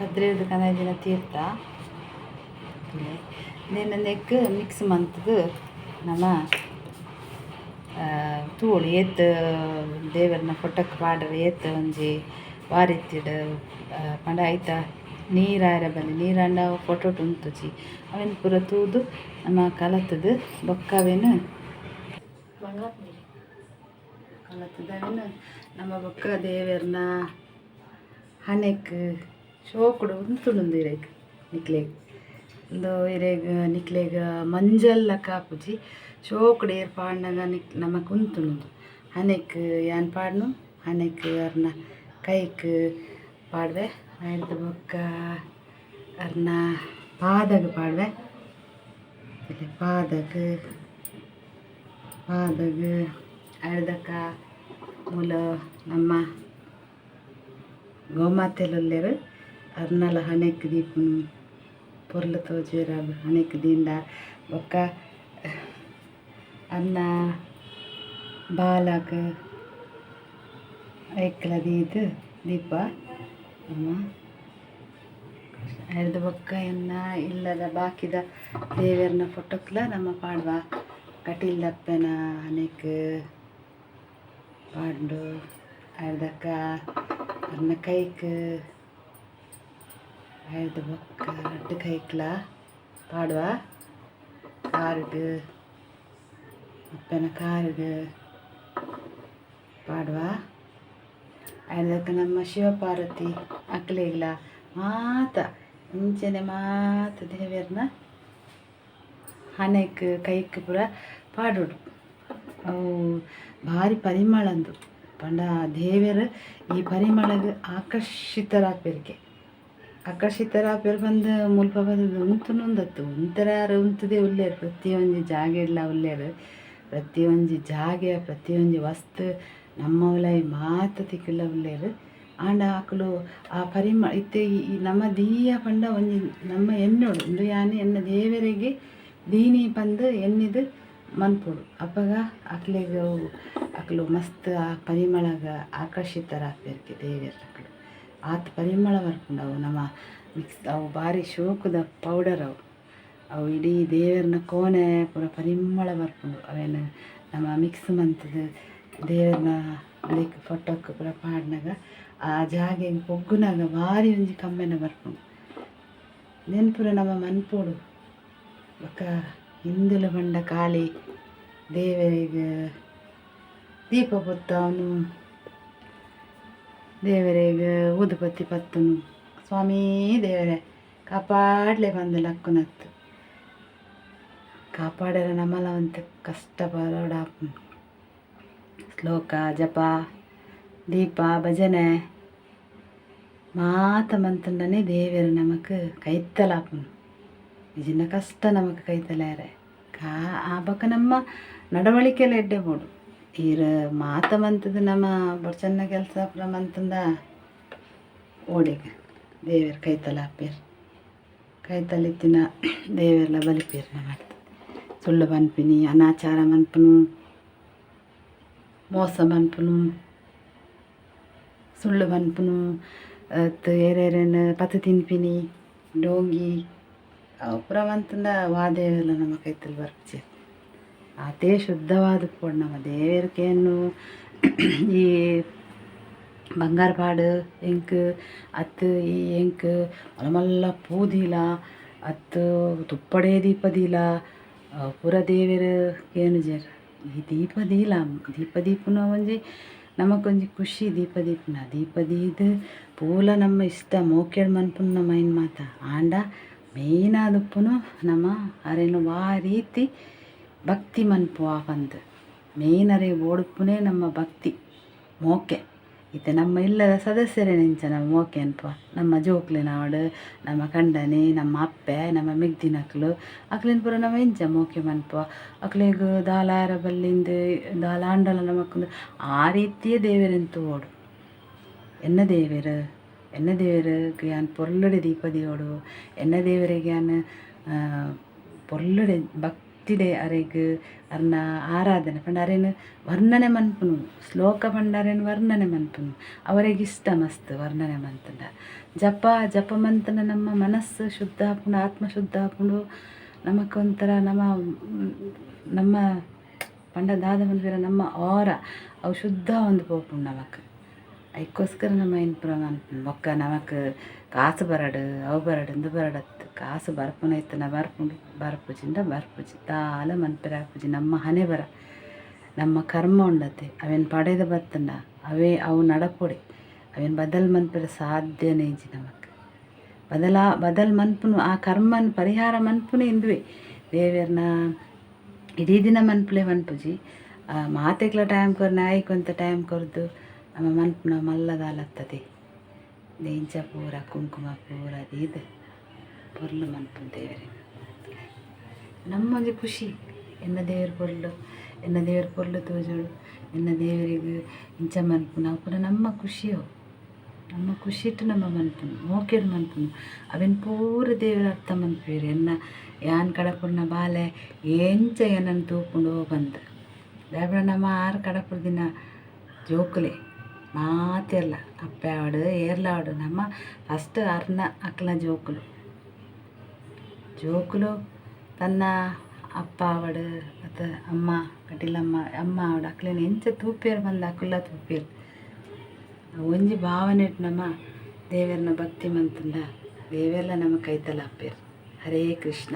ಕದ್ರೇದು ಕನಜಿನ ತೀರ್ಥ neck mix ಮಂತ್ಗೆ ನಮ್ಮ ತೂಳು ಏತ್ ದೇವರನ್ನ ಫೊಟೋಕ್ಕೆ ಪಾಡ್ರೆ ಏತ್ ಒಂಜಿ ವಾರಿತ್ತಿಡು ಪಂಡ ಐತ ನೀರಾರ ಬಲ್ಲಿ ನೀರಂಡ ಫೊಟೊ ಉಂತುಜಿ ಅವೆನ್ ಪೂರ ತೂದು ನಮ್ಮ ಕಲತದು ಬೊಕ್ಕವೇನು ಕಲತದವೇನು ನಮ್ಮ ಬೊಕ್ಕ ದೇವರನ್ನ ಹಣೆಕ್ ಶೋಕುಡು ಉಂತುಂಡು ಇರೆಗ್ ನಿಕ್ಲೆಗ್ ಒಂದು ಇರೆಗ್ ನಿಕ್ಲೆಗ್ ಮಂಜಲ್ಲ ಕಾಪುಜಿ ಶೋಕುಡು ಏರ್ ಪಾಡ್ನಾಗ ನಮಕ್ ಉಂತುಂಡು ಹಣೆಕ್ ಯಾನ್ ಪಾಡ್ನು ಹಣೆಕ್ ಅರ್ನ ಕೈಕ್ ಪಾಡ್ವೆ ಆಯ್ತು ಬೊಕ್ಕ ಅರ್ನ ಪಾದಗ್ ಪಾಡ್ವೆ ಪಾದಗ್ ಅರ್ದಕ್ಕ ಮೂಲ ನಮ್ಮ ಗೋಮಾತೆಲುಲ್ಲೆರ್ ಅರ್ನಲ ಹಣೆಕ್ ದೀಪುನು ಪೊರ್ಲು ತೋಜೆರ ಹಣೆಕ್ ದಿಂಡ ಬೊಕ್ಕ ಅನ್ನ ಬಾಲಕ್ ಐಕ್ಲ ದೀದ್ ದೀಪ ನಮ್ಮ ಅರ್ದ ಬೊಕ್ಕ ಎನ್ನ ಇಲ್ಲದ ಬಾಕಿದ ದೇವರನ್ನ ಫೊಟೋಕ್ಲ ನಮ್ಮ ಪಾಡ್ವ ಕಟೀಲ್ದಪ್ಪನ ಹಣೆಕ್ ಪಾಂಡು ಅರ್ದಕ್ಕ ಅರ್ನ ಕೈಕ್ ಅರ್ದ ಬೊಕ್ಕ ಅಡ್ಡ ಕೈಕ್ಲ ಪಾಡ್ವ ಕಾರ್ಗ್ ಅಪ್ಪನ ಕಾರ್ಗ್ ಪಾಡ್ವ ಅರ್ದಕ್ಕ ನಮ್ಮ ಶಿವಪಾರ್ವತಿ ಅಕ್ಲೆಗ್ಲ ಮಾತ ಮುಂಚೆನೆ ಮಾತ ದೇವರನ್ನ ಹಣೆಕ್ ಕೈಕ್ ಪೂರ ಪಾಡೋಡು ಅವು ಭಾರಿ ಪರಿಮಳಂದು ಪಂಡ ದೇವರು ಈ ಪರಿಮಳಗ್ ಆಕರ್ಷಿತರಾಪೆರ್ ಬಂದು ಮುಲ್ಪ ಬಂದು ಉಂತುನುಂದತ್ತು ಉಂತರಾರು ಉಂತುದೇ ಉಲ್ಲೇರು ಪ್ರತಿಯೊಂದು ಜಾಗೆ ಇಲ್ಲ ಉಲ್ಲೇರು ಪ್ರತಿಯೊಂದು ಜಾಗೆ ಪ್ರತಿಯೊಂದು ವಸ್ತು ನಮ್ಮ ಉಲೈ ಮಾತ ತಿಕ್ಕಿಲ್ಲ ಉಲ್ಲೇರು ಆಂಡ ಆಕಲು ಆ ಇತ್ತೆ ಈ ನಮ್ಮ ದೀಯ ಪಂಡ ಒಂಜಿ ನಮ್ಮ ಎನ್ನೋಡು ಇಂದು ಯಾನೆ ಎನ್ನ ದೇವರಿಗೆ ದೀನಿ ಪಂದು ಎನ್ನಿದು ಮನ್ಪೊಡು ಅಪ್ಪಗ ಅಕ್ಲು ಮಸ್ತ್ ಆ ಪರಿಮಳಗ ಆಕರ್ಷಿತರಾಗ್ತಿರ್ಕೆ ದೇವರ ಅಕ್ಲು ಆತ ಪರಿಮಳ ಬರ್ಪುಂಡು ಅವು ನಮ್ಮ ಮಿಕ್ಸ್ ಅವು ಭಾರಿ ಶೋಕದ ಪೌಡರ್ ಅವು ಇಡೀ ದೇವರನ್ನ ಕೋಣೆ ಪೂರ ಪರಿಮಳ ಬರ್ಪುಂಡು ಅವೇನು ನಮ್ಮ ಮಿಕ್ಸ್ ಮಂತದ ದೇವರನ್ನ ಅದಕ್ಕೆ ಫೊಟೋಕ್ಕೆ ಪೂರ ಪಾಡ್ನಾಗ ಆ ಜಾಗೆಗೆ ಪೊಗ್ಗುನಾಗ ಭಾರಿ ಒಂಜಿ ಕಮ್ಮೆನ ಬರ್ಪುಂಡು ನೆನ್ಪುರ ನಮ್ಮ ಮನ್ಪೋಡು ಬೊಕ್ಕ ಹಿಂದುಲ ಬಂಡ ಕಾಳಿ ದೇವರಿಗೆ ದೀಪ ಪೊತ್ತ ಅವನು ದೇವರಿಗೆ ಊದುಬತ್ತಿ ಪತ್ತುನು ಸ್ವಾಮಿ ದೇವರೇ ಕಾಪಾಡಲೇ ಬಂದು ಲಕ್ಕುನತ್ತು ಕಾಪಾಡರ ನಮ್ಮಲವಂತ ಕಷ್ಟ ಪರೋಡ ಶ್ಲೋಕ ಜಪ ದೀಪ ಭಜನೆ ಮಾತ ಮಂತಂಡನೆ ದೇವರು ನಮಕ್ ಕೈತ್ತಲಾಪುನು ಇಜಿನ ಕಷ್ಟ ನಮಕ್ ಕೈತಲಾರೆ ಆ ಬೊಕ್ಕ ನಮ್ಮ ನಡವಳಿಕೆಲ್ಲ ಎಡ್ಡೆ ಬೋಡು ಈರ ಮಾತ ಮಂತದ ನಮ್ಮ ಬೊಡ್ಚನ್ನ ಕೆಲಸ ಪುರ ಮಂತಂದ ಓಡಿಗ ದೇವರು ಕೈತಲಾಪೇರ್ ಕೈತಲಿತ್ತಿನ ದೇವರೆಲ್ಲ ಬಲಿಪೇರ್ ಮಾಡ್ತದೆ ಸುಳ್ಳು ಮನ್ಪಿನಿ ಅನಾಚಾರ ಮನ್ಪುನು ಮೋಸ ಮನ್ಪುನು ಸುಳ್ಳು ಮನ್ಪುನು ಏರೇರೇನು ಪತ್ತು ತಿನ್ಪಿನಿ ಡೋಂಗಿ ಅವು ಪುರ ಮಂತಂದ ವಾದೇವೆಲ್ಲ ನಮ್ಮ ಕೈತಲ್ಲಿ ಬರ್ಚೆ ಅದೇ ಶುದ್ಧವಾದ ಪೋಡು ನಮ್ಮ ದೇವರಿಗೇನು ಈ ಬಂಗಾರ ಪಾಡು ಎಂಕ್ ಅತ್ತು ಈ ಎಂಕ್ ಮಲ್ಲ ಪೂದಿಲ ಅತ್ತು ತುಪ್ಪಡೆ ದೀಪದಿಲ ಪೂರ ದೇವರು ಏನು ಜರ ಈ ದೀಪದೀಪನ ಒಂಜಿ ನಮಕೊಂಜಿ ಖುಷಿ ದೀಪದೀದು ಪೂಲ ನಮ್ಮ ಇಷ್ಟ ಮೋಕೆಡ್ ಮನ್ಪುನ ನಮ್ಮ ಐನ್ ಮಾತ ಆಂಡ ಮೇಯ್ನ್ ಆದುಪ್ಪುನು ನಮ್ಮ ಅರೇನು ವಾ ರೀತಿ ಭಕ್ತಿ ಮನ್ಪು ಆ ಬಂದು ಮೇಯ್ನ್ ಅರೆ ಓಡುಪ್ಪುನೇ ನಮ್ಮ ಭಕ್ತಿ ಮೋಕೆ ಇತ್ತೆ ನಮ್ಮ ಇಲ್ಲದ ಸದಸ್ಯರೇ ನೆಂಚ ನಮ್ಮ ಮೋಕೆ ಅನ್ಪ ನಮ್ಮ ಜೋಕ್ಲಿನಾಡು ನಮ್ಮ ಕಂಡನೆ ನಮ್ಮ ಅಪ್ಪೆ ನಮ್ಮ ಮಿಗ್ದಿನಕ್ಲು ಅಕ್ಲಿನ ಪೂರ ನಮ್ಮ ಎಂಚ ಮೋಕೆ ಮನ್ಪ ಅಕ್ಲೆಗ್ ದಾಲಾರ ಬಲ್ಲಿಂದು ದಾಲಾಂಡಲ ನಮಕ್ಕೊಂದು ಆ ರೀತಿಯೇ ದೇವರೆಂತು ಓಡು ಎನ್ನ ದೇವರಿಗೆ ಯಾನ್ ಪೊರ್ಲುಡೆ ದೀಪದಿಯೋಡು ಎನ್ನ ದೇವರಿಗೆ ಯಾನ್ ಪೊರ್ಲುಡೆ ಭಕ್ತಿಡೆ ಅರೆಗ್ ಅರ್ನ ಆರಾಧನೆ ಪಂಡ ಅರೇನು ವರ್ಣನೆ ಮನ್ಪುನು ಶ್ಲೋಕ ಪಂಡ ಅರೇನು ವರ್ಣನೆ ಮನ್ಪುನು ಅವರಿಗೆ ಇಷ್ಟ ಮಸ್ತ್ ವರ್ಣನೆ ಮನ್ಪುಂಡ ಜಪ ಮಂತನ ನಮ್ಮ ಮನಸ್ಸು ಶುದ್ಧ ಆಪುಂಡು, ಆತ್ಮ ಶುದ್ಧ ಆಪುಂಡು. ನಮಕೊಂಥರ ನಮ್ಮ ಪಂಡ ದಾದ ಮನ್ಪೆರ ನಮ್ಮ ಆರ ಅವು ಶುದ್ಧ ಒಂದು ಪೋಪುಂಡು ನಮಕ್. ಅದಕ್ಕೋಸ್ಕರ ನಮ್ಮ ಇನ್ಪುರ ಮನ್ಪುಂಡು. ಬೊಕ್ಕ ನಮಕ್ ಕಾಸು ಬರಡು ಅವು ಬರಡು ಇಂದು ಬರಡತ್ತು ಕಾಸು ಬರ್ಪುನ ಇತ್ತನ ಬರ್ಪುಜಿಂದ ಬರ್ಪುಜಿ ದಾಲ ಮನ್ಪೆರ ಆಪುಜಿ. ನಮ್ಮ ಹಣೆ ಬರ ನಮ್ಮ ಕರ್ಮ ಉಂಡತೆ ಅವೇನು ಪಡೆದ ಬತ್ತಂಡ ಅವು ನಡಪೊಡೆ ಅವೇನು ಬದಲ್ ಮನ್ಪೆರ ಸಾಧ್ಯನೇ ಇಜ್ಜಿ. ನಮಕ್ ಬದಲ್ ಮನ್ಪುನು ಆ ಕರ್ಮನ್ ಪರಿಹಾರ ಮನ್ಪುನೆ ಇಂದುವೆ ದೇವೇರ್ನ ಇಡೀ ದಿನ ಮನ್ಪುಲೆ ಮನ್ಪುಜಿ. ಮಾತೆಗ್ಲ ಟೈಮ್ ಕೊರ್ನ ಆಯ್ಕೊಂತ ಟೈಮ್ ಕೊರ್ದು ನಮ್ಮ ಮನ್ಪುನ ಮಲ್ಲದಾಲತ್ತದೆ ಇಂಚ ಪೂರ ಕುಂಕುಮ ಪೂರ ಇದು ಪೊರ್ಲು ಮನ್ಪುನ ದೇವರೇ ನಮ್ಮೊಂದು ಖುಷಿ. ಎನ್ನ ದೇವ್ರ ಪೊರ್ಲು ತೋಜೋಡು ಎನ್ನ ದೇವರಿಗೆ ಇಂಚ ಮನ್ಪುನ ಅವು ಪುನಃ ನಮ್ಮ ಖುಷಿಯೋ ನಮ್ಮ ಖುಷಿ ಇಟ್ಟು ನಮ್ಮ ಮನ್ಪುನು ಮೋಕೆಡು ಮನ್ಪುನು ಅವೇನು ಪೂರ ದೇವರ ಅರ್ಥ ಮನ್ಪೇರು. ಎನ್ನ ಯಾನ್ ಕಡಪುರ್ನ ಬಾಲೆ ಎಂಚ ಏನನ್ನು ತೂಪುಂಡು ಬಂತ ದಾಯಪಡ ನಮ್ಮ ಆರು ಕಡಪುರ ದಿನ ಜೋಕುಲೆ ಮಾತೆಲ್ಲ ಅಪ್ಪೆ ಆಡು ಏರ್ಲಾಡು ನಮ್ಮ ಫಸ್ಟ್ ಅರ್ನ ಅಕ್ಲ ಜೋಕುಲು ತನ್ನ ಅಪ್ಪ ಆವಡು ಮತ್ತು ಅಮ್ಮ ಅಮ್ಮ ಆವಡು ಅಕ್ಲೇನು ಎಂಚ ತೂಪೇರು ಬಂದ ಅಕ್ಕುಲ್ಲ ತೂಪೇರು ಒಂಜಿ ಭಾವನೆ ಇಟ್ಟು ನಮ್ಮ ದೇವರನ್ನ ಭಕ್ತಿ ಮಂತಂಡ ದೇವೆಲ್ಲ ನಮ್ಮ ಕೈತಲ ಅಪ್ಪೇರು. ಹರೇ ಕೃಷ್ಣ.